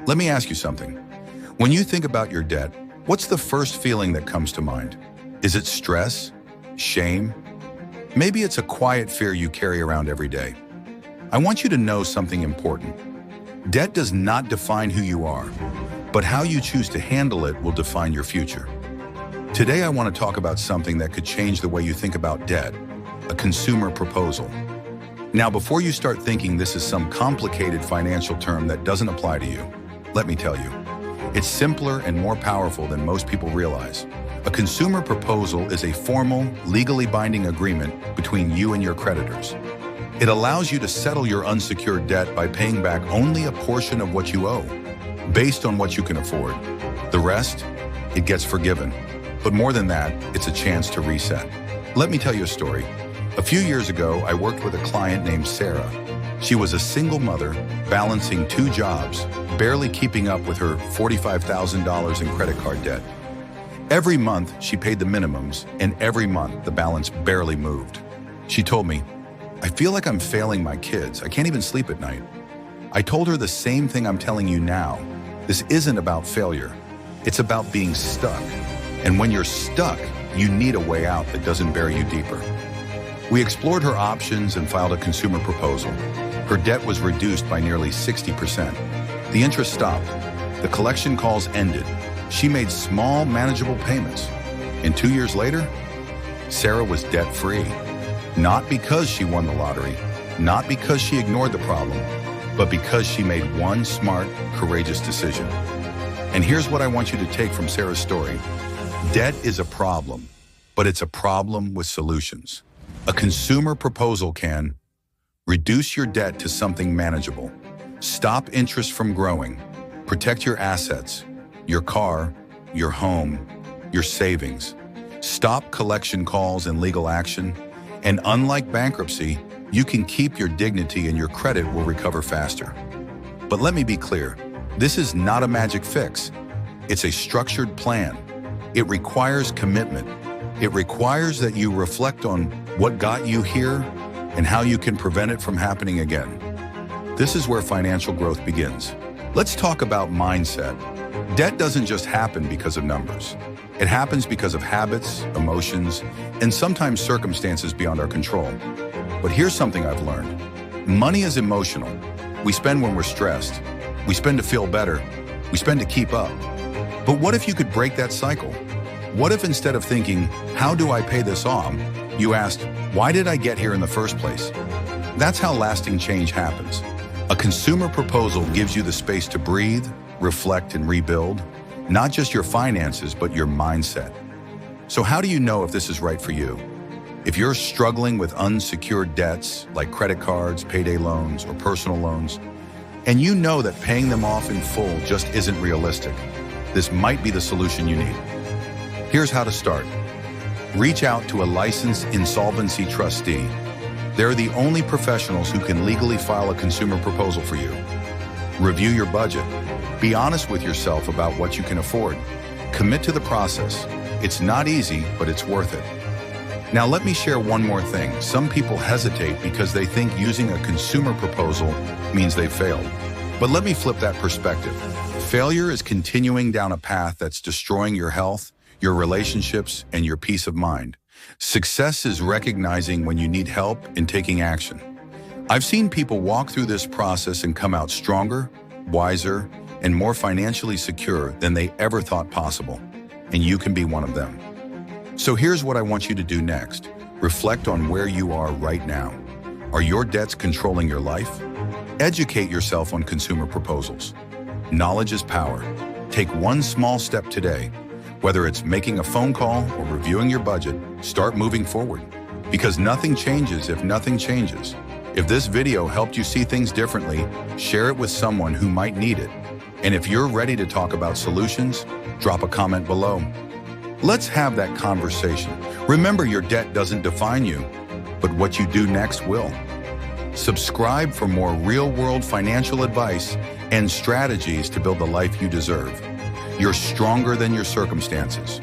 Let me ask you something. When you think about your debt, what's the first feeling that comes to mind? Is it stress? Shame? Maybe it's a quiet fear you carry around every day. I want you to know something important. Debt does not define who you are, but how you choose to handle it will define your future. Today I want to talk about something that could change the way you think about debt, a consumer proposal. Now, before you start thinking this is some complicated financial term that doesn't apply to you, let me tell you, it's simpler and more powerful than most people realize. A consumer proposal is a formal, legally binding agreement between you and your creditors. It allows you to settle your unsecured debt by paying back only a portion of what you owe, based on what you can afford. The rest, it gets forgiven. But more than that, it's a chance to reset. Let me tell you a story. A few years ago, I worked with a client named Sarah. She was a single mother, balancing 2 jobs, barely keeping up with her $45,000 in credit card debt. Every month, she paid the minimums, and every month, the balance barely moved. She told me, "I feel like I'm failing my kids. I can't even sleep at night." I told her the same thing I'm telling you now. This isn't about failure. It's about being stuck. And when you're stuck, you need a way out that doesn't bury you deeper. We explored her options and filed a consumer proposal. Her debt was reduced by nearly 60%. The interest stopped. The collection calls ended. She made small, manageable payments. And 2 years later, Sarah was debt-free. Not because she won the lottery, not because she ignored the problem, but because she made one smart, courageous decision. And here's what I want you to take from Sarah's story. Debt is a problem, but it's a problem with solutions. A consumer proposal can reduce your debt to something manageable, stop interest from growing, protect your assets, your car, your home, your savings, stop collection calls and legal action, and unlike bankruptcy, you can keep your dignity and your credit will recover faster. But let me be clear, this is not a magic fix. It's a structured plan. It requires commitment. It requires that you reflect on what got you here and how you can prevent it from happening again. This is where financial growth begins. Let's talk about mindset. Debt doesn't just happen because of numbers. It happens because of habits, emotions, and sometimes circumstances beyond our control. But here's something I've learned. Money is emotional. We spend when we're stressed. We spend to feel better. We spend to keep up. But what if you could break that cycle? What if instead of thinking, "How do I pay this off?" you asked, "Why did I get here in the first place?" That's how lasting change happens. A consumer proposal gives you the space to breathe, reflect, and rebuild, not just your finances, but your mindset. So how do you know if this is right for you? If you're struggling with unsecured debts like credit cards, payday loans, or personal loans, and you know that paying them off in full just isn't realistic, this might be the solution you need. Here's how to start. Reach out to a licensed insolvency trustee. They're the only professionals who can legally file a consumer proposal for you. Review your budget. Be honest with yourself about what you can afford. Commit to the process. It's not easy, but it's worth it. Now let me share one more thing. Some people hesitate because they think using a consumer proposal means they failed. But let me flip that perspective. Failure is continuing down a path that's destroying your health, your relationships, and your peace of mind. Success is recognizing when you need help and taking action. I've seen people walk through this process and come out stronger, wiser, and more financially secure than they ever thought possible. And you can be one of them. So here's what I want you to do next. Reflect on where you are right now. Are your debts controlling your life? Educate yourself on consumer proposals. Knowledge is power. Take one small step today. Whether it's making a phone call or reviewing your budget, start moving forward. Because nothing changes if nothing changes. If this video helped you see things differently, share it with someone who might need it. And if you're ready to talk about solutions, drop a comment below. Let's have that conversation. Remember, your debt doesn't define you, but what you do next will. Subscribe for more real-world financial advice and strategies to build the life you deserve. You're stronger than your circumstances.